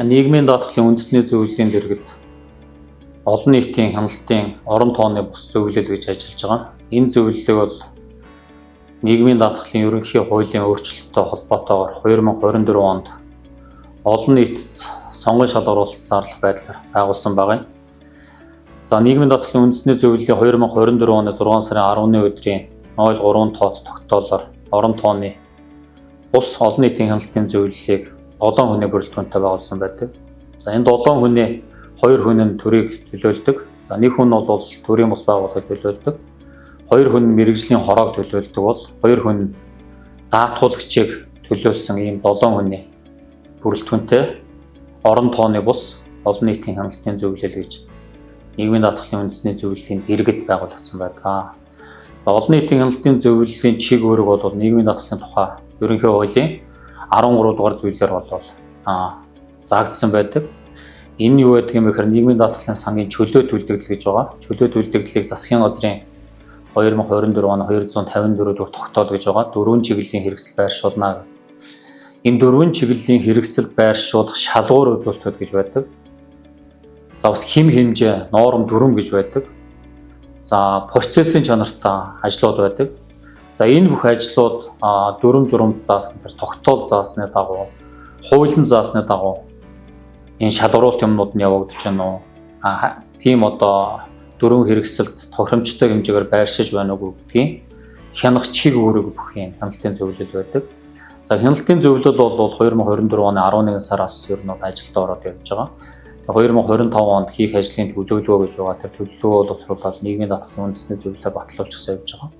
нийгмийн даатгалын үндэсний зөвлөлийн дэргэд олон нийтийн хяналтын орон тооны бус зөвлөл гэж ажиллаж байгаа. Энэ зөвлөлийг бол нийгмийн даатгалын ерөнхий хуулийн өөрчлөлттэй холбоотойгоор 2024 онд олон нийтэд сонгон шалгаруулалт зарлах байдлаар байгуулсан байгаа. За нийгмийн даатгалын үндэсний зөвлөлийн 2024 оны 6 сарын 10-ны өдрийн 03 тоот тогтоолоор орон тооны бус олон нийтийн хяналтын зөвлөлийг 7 хүний бүрэлдэхүүнтэй байгуулсан байдаг. За энэ 7 хүний 2 хүн нь төрийг төлөөлдөг. За нэг хүн бол төрийн бус байгууллагыг төлөөлдөг. 2 хүн мэрэгжлийн хороог төлөөлдөг бол 2 хүн даатгуулагчийг төлөөлсөн ийм 7 хүний бүрэлдэхүүнтэй орон тооны бус олон нийтийн хяналтын зөвлөл гэж нийгмийн даатгалын үндэсний зөвлөлийн дэргэд байгуулагдсан байдаг. За олон нийтийн хяналтын зөвлөлийн чиг үүрэг бол нийгмийн даатгалын тухай ерөнхий хуулийн 13 дугаар зүйлээр заагдсан байдаг. Энэ юу гэдэг юм бэ гэхээр нийгмийн даатгалын сангийн чөлөөт үлдэгдэл гэж байгаа. Чөлөөт үлдэгдлийг засгийн газрын 2024 оны 254 дугаар тогтоол гэж байгаа. 4 чиглэлийн хэрэгсэл байршуулна. Энэ 4 чиглэлийн хэрэгсэл байршуулах шалгуур үзүүлэлтүүд гэж байдаг. За бас хэм хэмжээ, норм дүрм гэж байдаг. За процессын чанартай ажлууд байдаг. За энэ бүх ажлууд дүрм журамд заасан тэр тогтоол заасны дагуу, хуулийн заасны дагуу энэ шалгаруулалт юмнууд нь явагдаж байна уу? Тийм дөрвөн хэрэгсэлд тохиромжтой хэмжээгээр байршиж байна уу гэдгийг хянах чиг үүрэг бүх юм хяналтын зөвлөл байдаг. За хяналтын зөвлөл бол 2024 оны 11 сараас ер нь ажилд ороод явж байгаа. 2025 онд хийх ажлын төлөвлөгөө гэж байгаа. Тэр төлөвлөгөө боловсруулаад нийгмийн даатгалын үндэсний зөвлөлөө батлуулчихсан явж байгаа.